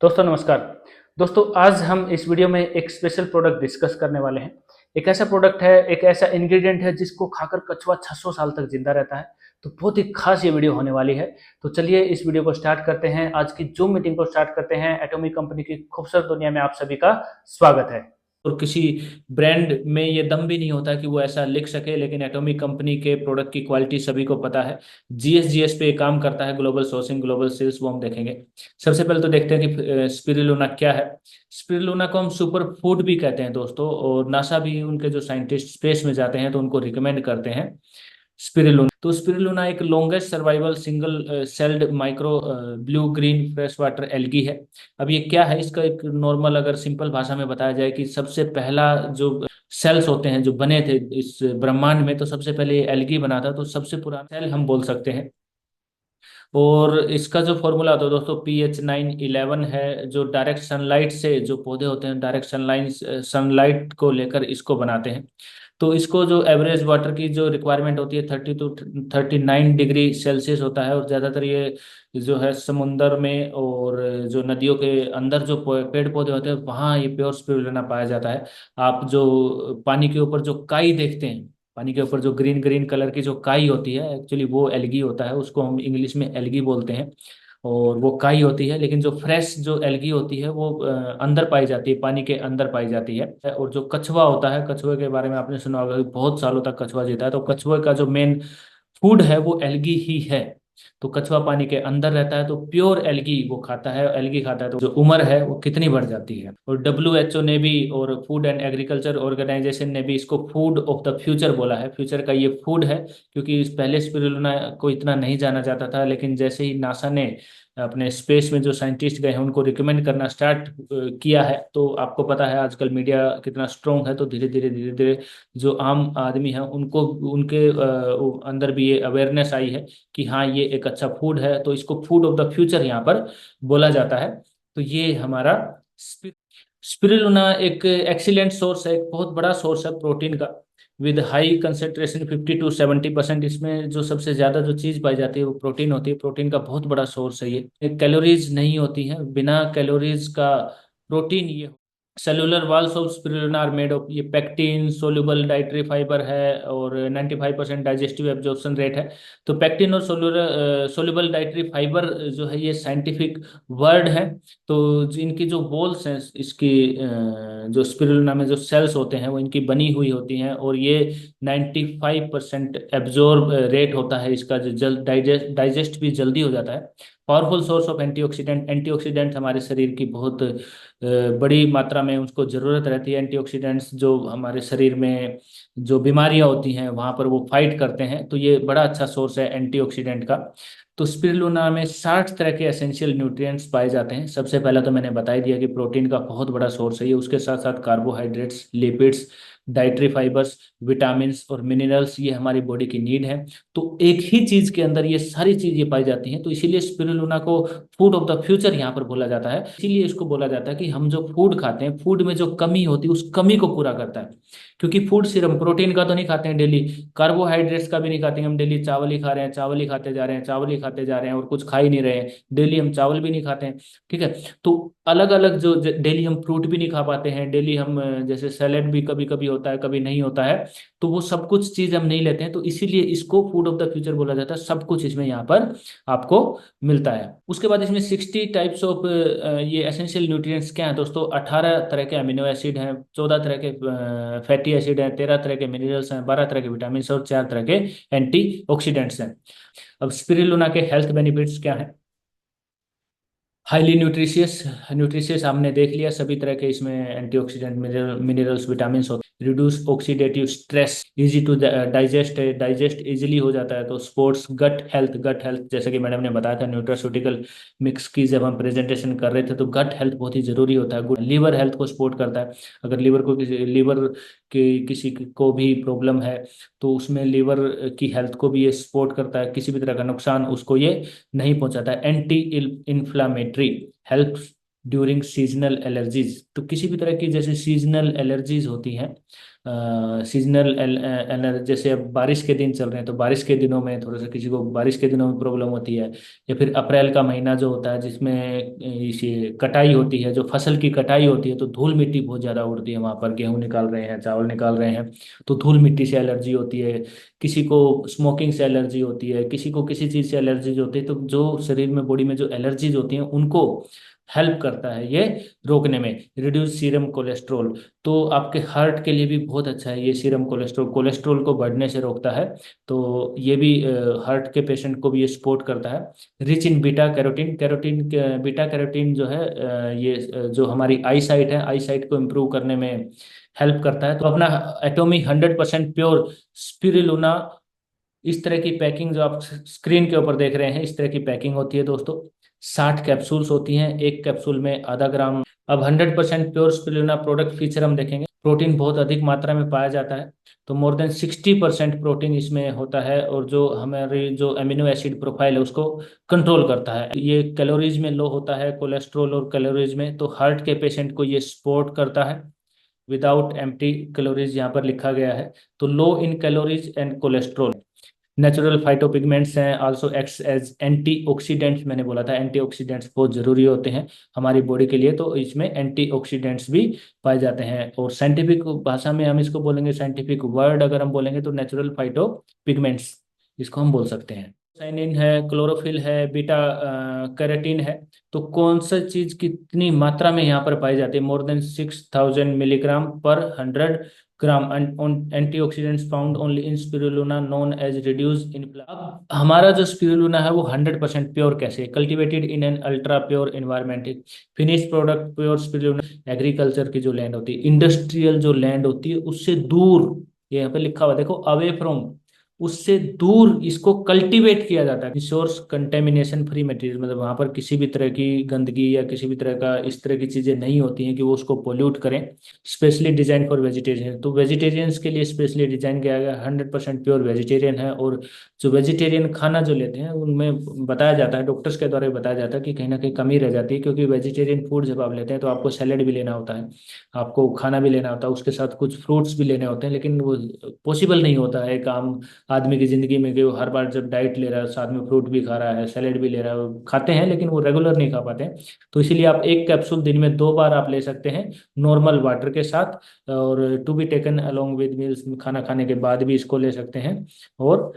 दोस्तों नमस्कार। दोस्तों आज हम इस वीडियो में एक स्पेशल प्रोडक्ट डिस्कस करने वाले हैं। एक ऐसा प्रोडक्ट है, एक ऐसा इंग्रेडिएंट है जिसको खाकर कछुआ 600 साल तक जिंदा रहता है। तो बहुत ही खास ये वीडियो होने वाली है। तो चलिए इस वीडियो को स्टार्ट करते हैं। आज की जूम मीटिंग को स्टार्ट करते हैं। एटॉमिक कंपनी की खूबसूरत दुनिया में आप सभी का स्वागत है। और किसी ब्रांड में ये दम भी नहीं होता कि वो ऐसा लिख सके, लेकिन एटॉमिक कंपनी के प्रोडक्ट की क्वालिटी सभी को पता है। जीएस पे काम करता है, ग्लोबल सोर्सिंग ग्लोबल सेल्स, वो हम देखेंगे। सबसे पहले तो देखते हैं कि स्पिरुलिना क्या है। स्पिरुलिना को हम सुपर फूड भी कहते हैं दोस्तों, और नासा भी उनके जो साइंटिस्ट स्पेस में जाते हैं तो उनको रिकमेंड करते हैं स्पिरुलिना। तो स्पिरुलिना एक longest survival single celled micro blue green fresh water algae है। अब ये क्या है, इसका एक नॉर्मल अगर सिंपल भाषा में बताया जाए कि सबसे पहला जो सेल्स होते हैं जो बने थे इस ब्रह्मांड में, तो सबसे पहले ये एल्गी बना था, तो सबसे पुराना सेल हम बोल सकते हैं। और इसका जो फॉर्मूला होता है दोस्तों PH911 है, जो डायरेक्ट सनलाइट से जो पौधे होते हैं डायरेक्ट सनलाइट को लेकर इसको बनाते हैं। तो इसको जो एवरेज वाटर की जो रिक्वायरमेंट होती है 30 to 39 डिग्री सेल्सियस होता है। और ज़्यादातर ये जो है समुंदर में और जो नदियों के अंदर जो पेड़ पौधे होते हैं वहाँ ये प्योर स्पिरुलिना पाया जाता है। आप जो पानी के ऊपर जो काई देखते हैं, पानी के ऊपर जो ग्रीन ग्रीन कलर की जो काई होती है, एक्चुअली वो एल्गी होता है, उसको हम इंग्लिश में एल्गी बोलते हैं। और वो काई होती है, लेकिन जो फ्रेश जो एल्गी होती है वो अंदर पाई जाती है, पानी के अंदर पाई जाती है। और जो कछुआ होता है, कछुए के बारे में आपने सुना होगा कि बहुत सालों तक कछुआ जीता है, तो कछुए का जो मेन फूड है वो एल्गी ही है। तो कछुआ पानी के अंदर रहता है तो प्योर एल्गी वो खाता है, एल्गी खाता है, तो जो उम्र है वो कितनी बढ़ जाती है। और WHO ने भी और फूड एंड एग्रीकल्चर ऑर्गेनाइजेशन ने भी इसको फूड ऑफ द फ्यूचर बोला है। फ्यूचर का ये फूड है, क्योंकि इस पहले स्पिरुलिना को इतना नहीं जाना जाता था, लेकिन जैसे ही नासा ने अपने स्पेस में जो साइंटिस्ट गए हैं उनको रिकमेंड करना स्टार्ट किया है, तो आपको पता है आजकल मीडिया कितना स्ट्रोंग है, तो धीरे धीरे जो आम आदमी है उनको उनके अंदर भी ये अवेयरनेस आई है कि हाँ ये एक अच्छा फूड है, तो इसको फूड ऑफ द फ्यूचर यहाँ पर बोला जाता है। तो ये हमारा स्पिरुलिना एक एक्सीलेंट सोर्स है, एक बहुत बड़ा सोर्स है प्रोटीन का, विद हाई कंसेंट्रेशन 50 to 70%। इसमें जो सबसे ज्यादा जो चीज पाई जाती है वो प्रोटीन होती है। प्रोटीन का बहुत बड़ा सोर्स है ये। कैलोरीज नहीं होती है, बिना कैलोरीज का प्रोटीन ये। Cellular walls of spirulina are made of, ये पेक्टिन सोल्यूबल डाइटरी फाइबर है और 95% डाइजेस्टिव एब्जॉर्प्शन रेट है। तो पेक्टिन और सोल्यूबल डाइटरी फाइबर जो है ये साइंटिफिक वर्ड है। तो इनकी जो वॉल्स हैं इसकी जो स्पिरुलिना में जो सेल्स होते हैं वो इनकी बनी हुई होती हैं, और ये 95% एब्जॉर्ब रेट होता है इसका, जो जल्द डाइजेस्ट भी जल्दी हो जाता है। Powerful source of antioxidant, antioxidant हमारे शरीर की बहुत बड़ी मात्रा में उसको ज़रूरत रहती है। एंटीऑक्सीडेंट्स जो हमारे शरीर में जो बीमारियां होती हैं वहाँ पर वो फाइट करते हैं, तो ये बड़ा अच्छा सोर्स है एंटीऑक्सीडेंट का। तो स्पिरुलिना में 60 तरह के एसेंशियल न्यूट्रिएंट्स पाए जाते हैं। सबसे पहला तो मैंने बता ही दिया कि प्रोटीन का बहुत बड़ा सोर्स है ये, उसके साथ साथ carbohydrates, lipids, dietary fibres, vitamin और मिनरल्स, ये हमारी बॉडी की नीड है। तो एक ही चीज के अंदर ये सारी चीजें पाई जाती हैं, तो इसीलिए स्पिरुलिना को फूड ऑफ द फ्यूचर यहाँ पर बोला जाता है। इसीलिए इसको बोला जाता है कि हम जो फूड खाते हैं, फूड में जो कमी होती है उस कमी को पूरा करता है। क्योंकि फूड सिर्फ हम प्रोटीन का तो नहीं खाते हैं डेली, कार्बोहाइड्रेट्स का भी नहीं खाते हैं, हम डेली चावल ही खा रहे हैं, चावल ही खाते जा रहे हैं, चावल ही खाते जा रहे हैं और कुछ खा ही नहीं रहे हैं। डेली हम चावल भी नहीं खाते हैं, ठीक है। तो अलग अलग जो डेली हम फ्रूट भी नहीं खा पाते हैं, डेली हम जैसे सैलेड भी कभी कभी होता है कभी नहीं होता है, तो वो सब कुछ चीज हम नहीं लेते हैं, तो इसीलिए इसको फूड ऑफ द फ्यूचर बोला जाता है। सब कुछ इसमें यहाँ पर आपको मिलता है। उसके बाद इसमें 60 टाइप्स ऑफ ये एसेंशियल न्यूट्रिएंट्स क्या है दोस्तों, 18 तरह के अमीनो एसिड हैं, 14 तरह के फैटी एसिड हैं, 13 तरह के मिनरल्स हैं, 12 तरह के विटामिन और 4 तरह के एंटी ऑक्सीडेंट्स हैं। अब स्पिरुलिना के हेल्थ बेनिफिट्स क्या हैं। हाईली न्यूट्रिशियस, न्यूट्रिशियस हमने देख लिया, सभी तरह के इसमें एंटीऑक्सीडेंट मिनरल्स विटामिन होते हैं। Reduce oxidative stress, easy to digest है, डाइजेस्ट इजीली हो जाता है। तो sports gut health, gut health जैसे कि मैडम ने बताया था न्यूट्रास्यूटिकल मिक्स की जब हम प्रेजेंटेशन कर रहे थे, तो गट हेल्थ बहुत ही जरूरी होता है। गुड लीवर हेल्थ को सपोर्ट करता है। अगर लीवर की किसी को भी प्रॉब्लम है तो उसमें लीवर की हेल्थ को भी ये सपोर्ट करता है, किसी भी तरह का नुकसान उसको ये नहीं पहुंचाता है। Anti inflammatory, help during seasonal allergies, तो किसी भी तरह की जैसे सीजनल एलर्जीज होती हैं सीजनल एलर्जी, जैसे अब बारिश के दिन चल रहे हैं तो बारिश के दिनों में थोड़ा सा किसी को बारिश के दिनों में प्रॉब्लम होती है, या फिर अप्रैल का महीना जो होता है जिसमें इसे कटाई होती है, जो फसल की कटाई होती है, तो धूल मिट्टी बहुत ज़्यादा उड़ती है वहाँ पर, गेहूँ निकाल रहे हैं, चावल निकाल रहे हैं, तो धूल मिट्टी से एलर्जी होती है। किसी को स्मोकिंग से एलर्जी होती है, किसी को किसी चीज़ से एलर्जी होती है, तो जो शरीर में बॉडी में जो एलर्जीज होती हैं उनको हेल्प करता है ये रोकने में। रिड्यूस सीरम कोलेस्ट्रॉल, तो आपके हार्ट के लिए भी बहुत अच्छा है ये सीरम कोलेस्ट्रॉल, कोलेस्ट्रॉल को बढ़ने से रोकता है। तो ये भी हार्ट के पेशेंट को भी ये सपोर्ट करता है। Rich in beta carotene, beta carotene जो है ये जो हमारी आई साइट है, आई साइट को इम्प्रूव करने में हेल्प करता है। तो अपना एटोमी 100% प्योर स्पिरुलिना, इस तरह की पैकिंग जो आप स्क्रीन के ऊपर देख रहे हैं, इस तरह की पैकिंग होती है दोस्तों। 60 कैप्सूल्स होती हैं, एक कैप्सूल में आधा ग्राम। अब 100% प्योर स्पिरुलिना प्रोडक्ट फीचर हम देखेंगे। प्रोटीन बहुत अधिक मात्रा में पाया जाता है, तो मोर देन 60% प्रोटीन इसमें होता है, और जो हमारी जो अमीनो एसिड प्रोफाइल है उसको कंट्रोल करता है। ये कैलोरीज में लो होता है, कोलेस्ट्रॉल और कैलोरीज में, तो हार्ट के पेशेंट को ये सपोर्ट करता है। विदाउट एम्प्टी कैलोरीज यहाँ पर लिखा गया है, तो low in calories and cholesterol. Natural phytopigments हैं, आल्सो एक्ट्स एज एंटीऑक्सीडेंट्स। मैंने बोला था एंटीऑक्सीडेंट्स बहुत जरूरी होते हैं हमारी बॉडी के लिए, तो इसमें एंटीऑक्सीडेंट्स भी पाए जाते हैं। और साइंटिफिक भाषा में हम इसको बोलेंगे, साइंटिफिक वर्ड अगर हम बोलेंगे तो नेचुरल फाइटोपिगमेंट्स इसको हम बोल सकते हैं। साइनिन है, क्लोरोफिल है, बीटा कैरोटीन है। तो कौन सा चीज कितनी मात्रा में यहाँ पर पाई जाती है? मोर देन 6000 मिलीग्राम पर 100 gram antioxidants found only in spirulina known as reduce in. अब हमारा जो स्पिरुलिना है वो 100% प्योर कैसे? Cultivated in an ultra pure environment, finish product pure spirulina. Agriculture की जो लैंड होती है, इंडस्ट्रियल जो लैंड होती है उससे दूर, ये यहाँ पे लिखा हुआ देखो, अवे फ्रॉम, उससे दूर इसको कल्टीवेट किया जाता है। सोर्स कंटेमिनेशन फ्री मटेरियल, मतलब वहां पर किसी भी तरह की गंदगी या किसी भी तरह का इस तरह की चीजें नहीं होती हैं कि वो उसको पोल्यूट करें। स्पेशली डिजाइन फॉर वेजिटेरियन, तो वेजिटेरियंस के लिए स्पेशली डिजाइन किया गया। 100% प्योर वेजिटेरियन है, और जो वेजिटेरियन खाना जो लेते हैं उनमें बताया जाता है, डॉक्टर्स के द्वारा भी बताया जाता है कि कहीं ना कहीं कमी रह जाती है, क्योंकि वेजिटेरियन फूड जब आप लेते हैं तो आपको सैलेड भी लेना होता है, आपको खाना भी लेना होता है, उसके साथ कुछ फ्रूट्स भी लेने होते हैं, लेकिन वो पॉसिबल नहीं होता है एक आम आदमी की जिंदगी में कि वो हर बार जब डाइट ले रहा है साथ में फ्रूट भी खा रहा है, सैलेड भी ले रहा है। वो खाते हैं लेकिन वो रेगुलर नहीं खा पाते हैं। तो इसीलिए आप एक कैप्सूल दिन में 2 बार आप ले सकते हैं नॉर्मल वाटर के साथ, और to be taken along with meals, खाना खाने के बाद भी इसको ले सकते हैं। और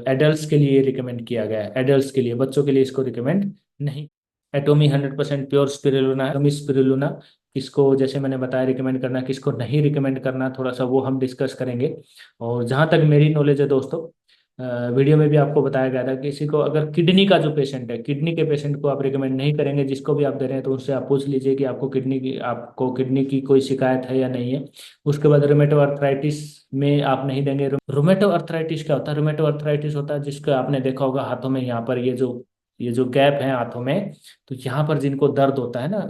एडल्ट्स के लिए रिकमेंड किया गया है, एडल्ट्स के लिए, बच्चों के लिए इसको रिकमेंड नहीं। एटोमी 100% प्योर स्पिरुलिना है। एटोमी स्पिरुलिना किसको, जैसे मैंने बताया, रिकमेंड करना, किसको नहीं रिकमेंड करना, थोड़ा सा वो हम डिस्कस करेंगे। और जहाँ तक मेरी नॉलेज है दोस्तों, वीडियो में भी आपको बताया गया था कि किसी को अगर किडनी का जो पेशेंट है, किडनी के पेशेंट को आप रिकमेंड नहीं करेंगे। जिसको भी आप दे रहे हैं तो उससे आप पूछ लीजिए कि आपको किडनी की कोई शिकायत है या नहीं है। उसके बाद रोमेटो अर्थराइटिस में आप नहीं देंगे। रोमेटो अर्थराइटिस क्या होता है? रोमेटो अर्थराइटिस होता है जिसको आपने देखा होगा हाथों में, यहाँ पर ये जो गैप है हाथों में, तो यहाँ पर जिनको दर्द होता है ना,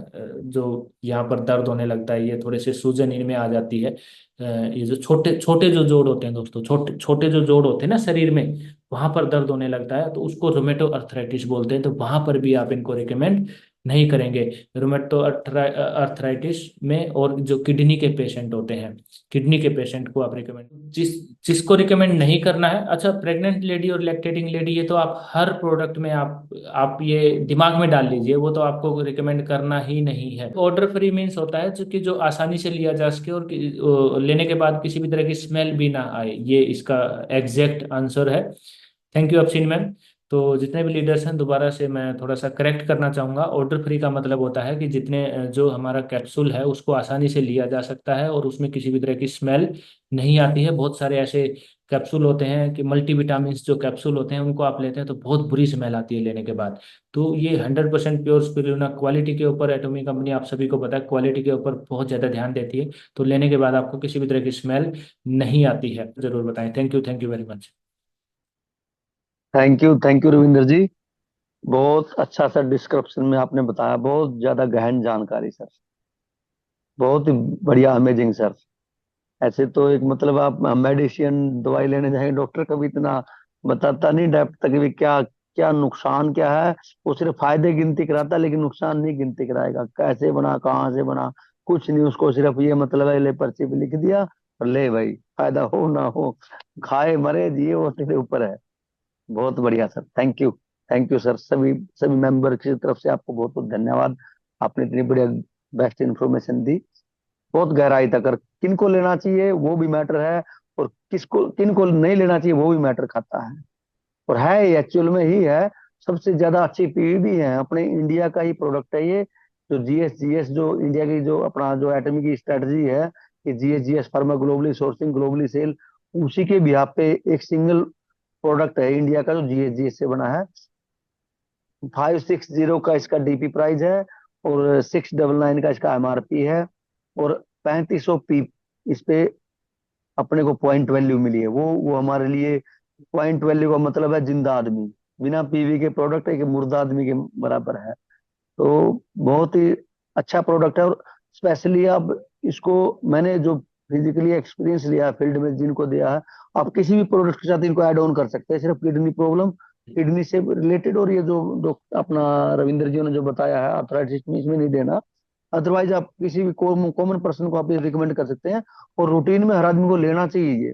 जो यहाँ पर दर्द होने लगता है, ये थोड़े से सूजन इनमें आ जाती है। ये जो छोटे छोटे जो जोड़ होते हैं दोस्तों, छोटे छोटे जो जोड़ होते हैं ना शरीर में, वहां पर दर्द होने लगता है, तो उसको रोमेटो अर्थराइटिस बोलते हैं। तो वहां पर भी आप इनको रिकमेंड नहीं करेंगे। रोमेटो अर्थराइटिस में, और जो किडनी के पेशेंट होते हैं, किडनी के पेशेंट को आप रिकमेंड, जिसको रिकमेंड नहीं करना है। अच्छा, प्रेग्नेंट लेडी और लैक्टेटिंग लेडी, ये तो आप हर प्रोडक्ट में आप ये दिमाग में डाल लीजिए, वो तो आपको रिकमेंड करना ही नहीं है। ऑर्डर फ्री मीन्स होता है जो कि जो आसानी से लिया जा सके, और लेने के बाद किसी भी तरह की स्मेल भी ना आए, ये इसका एग्जैक्ट आंसर है। Thank you Afseen ma'am. तो जितने भी लीडर्स हैं, दोबारा से मैं थोड़ा सा करेक्ट करना चाहूँगा। ऑर्डर फ्री का मतलब होता है कि जितने जो हमारा कैप्सूल है उसको आसानी से लिया जा सकता है, और उसमें किसी भी तरह की स्मेल नहीं आती है। बहुत सारे ऐसे कैप्सूल होते हैं कि मल्टीविटामिन जो कैप्सूल होते हैं उनको आप लेते हैं तो बहुत बुरी स्मेल आती है लेने के बाद। तो ये 100% प्योर स्पिरुलिना, क्वालिटी के ऊपर एटॉमी कंपनी, आप सभी को पता है, क्वालिटी के ऊपर बहुत ज़्यादा ध्यान देती है। तो लेने के बाद आपको किसी भी तरह की स्मेल नहीं आती है। जरूर बताएं। Thank you very much. Thank you Ravindra ji. बहुत अच्छा सर, डिस्क्रिप्शन में आपने बताया, बहुत ज्यादा गहन जानकारी सर। बहुत ही बढ़िया, अमेजिंग सर। ऐसे तो एक मतलब आप मेडिसिन दवाई लेने जाएंगे, डॉक्टर कभी इतना बताता नहीं डेप्थ तक भी क्या क्या नुकसान क्या है। वो सिर्फ फायदे गिनती कराता है, लेकिन नुकसान नहीं गिनती कराएगा, कैसे बना, कहाँ से बना, कुछ नहीं। उसको सिर्फ ये मतलब है, ले पर्ची पे लिख दिया, और ले भाई, फायदा हो ना हो, खाए मरे जिए वो तेरे ऊपर है। बहुत बढ़िया sir, thank you. Thank you sir, सभी सभी मेंबर की तरफ से आपको बहुत बहुत धन्यवाद। आपने इतनी बढ़िया बेस्ट इंफॉर्मेशन दी, बहुत गहराई तक। और किनको लेना चाहिए वो भी मैटर है, और किसको किनको नहीं लेना चाहिए वो भी मैटर खाता है। और है एक्चुअल में ही है, सबसे ज्यादा अच्छी पीवी भी है, अपने इंडिया का ही प्रोडक्ट है ये। जो जीएस जो इंडिया की जो अपना जो एटमी की स्ट्रेटजी है कि GS pharma globally sourcing globally sell, उसी के बिहाफ पे एक सिंगल प्रोडक्ट है इंडिया का जो जीएस से बना है। 560 का इसका डीपी प्राइस है, और 699 का इसका एमआरपी है, और 3500 पी इस पे अपने को पॉइंट वैल्यू मिली है। वो हमारे लिए पॉइंट वैल्यू का मतलब है जिंदा आदमी, बिना पीवी के प्रोडक्ट है कि मुर्दा आदमी के बराबर है। तो बहुत ही अच्छा प्रोडक्ट है। और स्पेशली आप इसको, मैंने जो फिजिकली एक्सपीरियंस लिया फील्ड में जिनको दिया है, आप किसी भी प्रोडक्ट के साथ इनको ऐड ऑन कर सकते हैं, सिर्फ किडनी प्रॉब्लम, किडनी से रिलेटेड, और ये जो जो अपना रविंद्र जी ने जो बताया है आर्थराइटिस में, इसमें नहीं देना। अदरवाइज आप किसी भी कॉमन पर्सन को आप ये रिकमेंड कर सकते हैं। और रूटीन में हर आदमी को लेना चाहिए ये।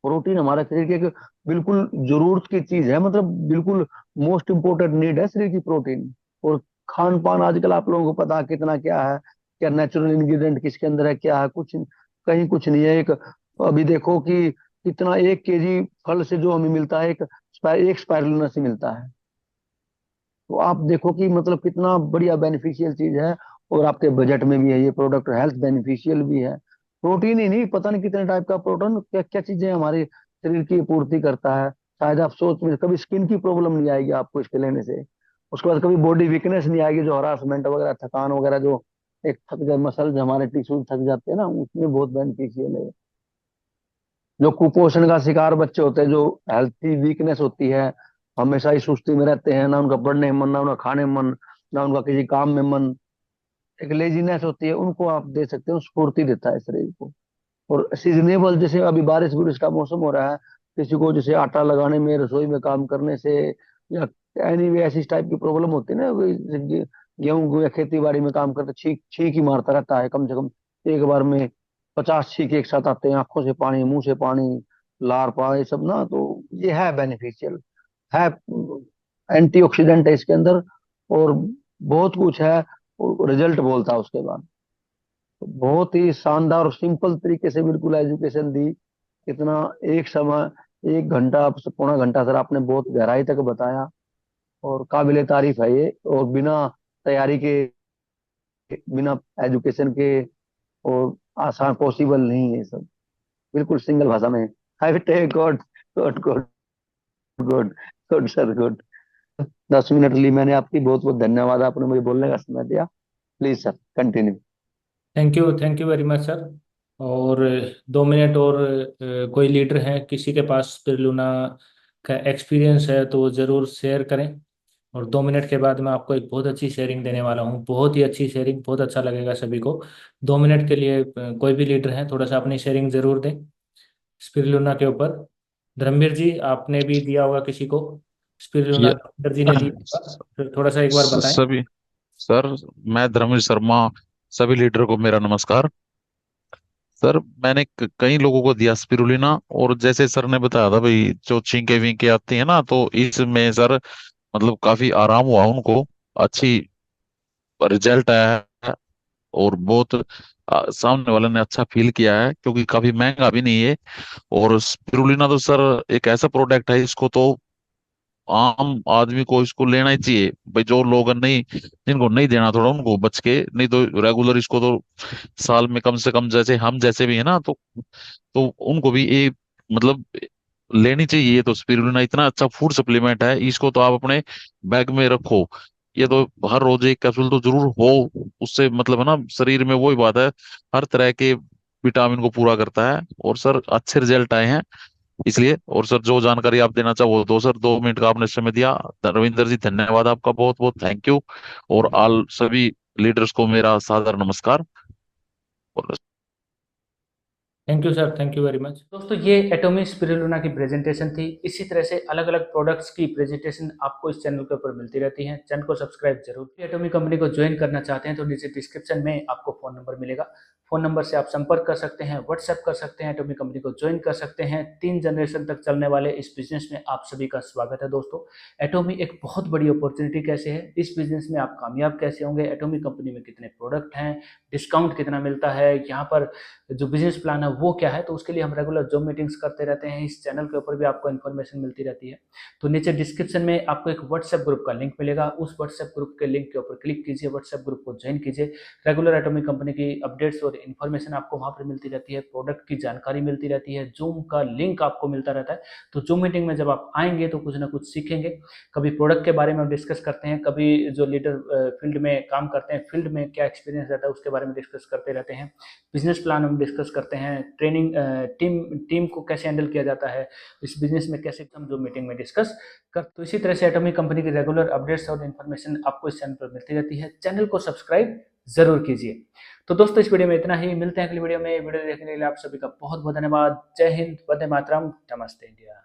प्रोटीन हमारे शरीर की एक बिल्कुल जरूरत की चीज है, मतलब बिल्कुल मोस्ट इंपोर्टेंट नीड है शरीर की प्रोटीन। और खान पान आजकल आप लोगों को पता है कितना क्या है, क्या नेचुरल इंग्रेडिएंट किसके अंदर है, क्या है, कुछ कहीं कुछ नहीं है। एक अभी देखो कि कितना 1 केजी फल से जो हमें मिलता है, एक स्पाइरुलिना से मिलता है। तो आप देखो कि मतलब कितना बढ़िया बेनिफिशियल चीज है। और आपके बजट में भी है ये प्रोडक्ट, हेल्थ बेनिफिशियल भी है। प्रोटीन ही नहीं, पता नहीं कितने टाइप का प्रोटीन, क्या क्या चीजें हमारे शरीर की पूर्ति करता है। शायद आप सोच में कभी स्किन की प्रॉब्लम नहीं आएगी आपको इसके लेने से। उसके बाद कभी बॉडी वीकनेस नहीं आएगी, जो हरासमेंट वगैरह, थकान वगैरह, जो एक थक जाए मसल, हमारे टिश्यू थक जाते हैं ना, उसमें बहुत बेनिफिशियल है। जो कुपोषण का शिकार बच्चे होते हैं, जो हेल्थी वीकनेस होती है, हमेशा ही सुस्ती में रहते हैं, ना उनका पढ़ने में मन, ना उनका खाने में मन, ना उनका किसी काम में मन, एक लेजीनेस होती है, उनको आप दे सकते हो, स्फूर्ति देता है शरीर को। और सीजनेबल, जैसे अभी बारिश बुरिश का मौसम हो रहा है, किसी को जैसे आटा लगाने में, रसोई में काम करने से, या एनी वे ऐसी टाइप की प्रॉब्लम होती है ना, गेहूं या खेती बाड़ी में काम करते, छींक छींक ही मारता रहता है, कम से कम एक बार में 50 छींक एक साथ आते हैं, आंखों से पानी, मुंह से पानी, लार पाए सब ना। तो ये है बेनिफिशियल, है एंटीऑक्सीडेंट है इसके अंदर, और बहुत कुछ है। रिजल्ट बोलता है उसके बाद। तो बहुत ही शानदार और सिंपल तरीके से बिल्कुल एजुकेशन दी। इतना एक समय, 1 घंटा, पौना घंटा सर आपने बहुत गहराई तक बताया, और काबिले तारीफ है ये। और बिना तैयारी के, बिना एजुकेशन के, और आसान पॉसिबल नहीं है ये सब, बिल्कुल सिंगल भाषा में। I take god, good good good, good sir good. 10 minute ली मैंने आपकी, बहुत बहुत धन्यवाद, आपने मुझे बोलने का समय दिया। Please sir continue. Thank you very much sir. और 2 मिनट और कोई लीडर है किसी के पास स्पिरुलिना का एक्सपीरियंस है तो ज़रूर शेयर करें। और 2 मिनट के बाद मैं आपको एक बहुत अच्छी शेयरिंग देने वाला हूँ, बहुत ही अच्छी शेयरिंग, बहुत अच्छा लगेगा सभी को। 2 मिनट के लिए कोई भी लीडर है थोड़ा सा अपनी शेयरिंग ज़रूर दें स्पिरुलिना के ऊपर। धर्मवीर जी आपने भी दिया होगा किसी को, स्पिरुलिना ये धर्मवीर जी ने दिया होगा, फिर थोड़ा सा एक बार बताएं। सभी सर, मैं धर्मेश शर्मा, सभी लीडर को मेरा नमस्कार। सर, मैंने कई लोगों को दिया स्पिरुलिना, और जैसे सर ने बताया था भाई, जो छींके वींके आती है ना, तो इसमें सर मतलब काफी आराम हुआ उनको, अच्छी रिजल्ट आया है। और बहुत सामने वाले ने अच्छा फील किया है, क्योंकि काफी महंगा भी नहीं है। और स्पिरुलिना तो सर एक ऐसा प्रोडक्ट है, इसको तो आम आदमी को इसको लेना ही चाहिए भाई। जो लोग नहीं, जिनको नहीं देना, थोड़ा उनको बच के, नहीं तो रेगुलर इसको तो साल में कम से कम, जैसे हम जैसे भी है ना, तो उनको भी ये मतलब लेनी चाहिए। ये तो स्पिरुलिना इतना अच्छा फूड सप्लीमेंट है, इसको तो आप अपने बैग में रखो। ये तो हर रोज एक कैप्सूल तो जरूर हो, उससे मतलब है ना, शरीर में वही बात है, हर तरह के विटामिन को पूरा करता है। और सर अच्छे रिजल्ट आए हैं इसलिए। और सर जो जानकारी आप देना चाहो वो दो सर, 2 मिनट का आपने समय दिया। रविंदर जी धन्यवाद आपका, बहुत बहुत थैंक यू। और आल सभी लीडर्स को मेरा सादर नमस्कार। और thank you sir, thank you very much. दोस्तों ये एटॉमी स्पिरुलिना की प्रेजेंटेशन थी। इसी तरह से अलग अलग प्रोडक्ट्स की प्रेजेंटेशन आपको इस चैनल के ऊपर मिलती रहती हैं। चैनल को सब्सक्राइब जरूर। एटॉमी कंपनी को ज्वाइन करना चाहते हैं तो नीचे डिस्क्रिप्शन में आपको फ़ोन नंबर मिलेगा, फ़ोन नंबर से आप संपर्क कर सकते हैं, व्हाट्सएप कर सकते हैं, एटॉमी कंपनी को ज्वाइन कर सकते हैं। 3 जनरेशन तक चलने वाले इस बिज़नेस में आप सभी का स्वागत है दोस्तों। एटॉमी एक बहुत बड़ी अपॉर्चुनिटी कैसे है, इस बिज़नेस में आप कामयाब कैसे होंगे, एटॉमी कंपनी में कितने प्रोडक्ट हैं, डिस्काउंट कितना मिलता है, यहाँ पर जो बिज़नेस प्लान है वो क्या है, तो उसके लिए हम रेगुलर ज़ूम मीटिंग्स करते रहते हैं। इस चैनल के ऊपर भी आपको इन्फॉर्मेशन मिलती रहती है। तो नीचे डिस्क्रिप्शन में आपको एक व्हाट्सएप ग्रुप का लिंक मिलेगा, उस व्हाट्सएप ग्रुप के लिंक के ऊपर क्लिक कीजिए, व्हाट्सएप ग्रुप को ज्वाइन कीजिए। रेगुलर एटॉमी कंपनी की अपडेट्स और इन्फॉर्मेशन आपको वहाँ पर मिलती रहती है, प्रोडक्ट की जानकारी मिलती रहती है, जूम का लिंक आपको मिलता रहता है। तो जूम मीटिंग में जब आप आएंगे तो कुछ ना कुछ सीखेंगे। कभी प्रोडक्ट के बारे में डिस्कस करते हैं, कभी जो लीडर फील्ड में काम करते हैं, फील्ड में क्या एक्सपीरियंस रहता है उसके बारे में डिस्कस करते रहते हैं। बिजनेस प्लान हम डिस्कस करते हैं, ट्रेनिंग टीम टीम को कैसे हैंडल किया जाता है, इस बिजनेस में कैसे हम जो मीटिंग में डिस्कस कर। तो इसी तरह से एटॉमी कंपनी की रेगुलर अपडेट्स और इन्फॉर्मेशन आपको इस चैनल पर मिलती रहती है। चैनल को सब्सक्राइब जरूर कीजिए। तो दोस्तों इस वीडियो में इतना ही, मिलते हैं अगली वीडियो में। वीडियो देखने के लिए आप सभी का बहुत बहुत धन्यवाद। जय हिंद, वंदे मातरम, नमस्ते इंडिया।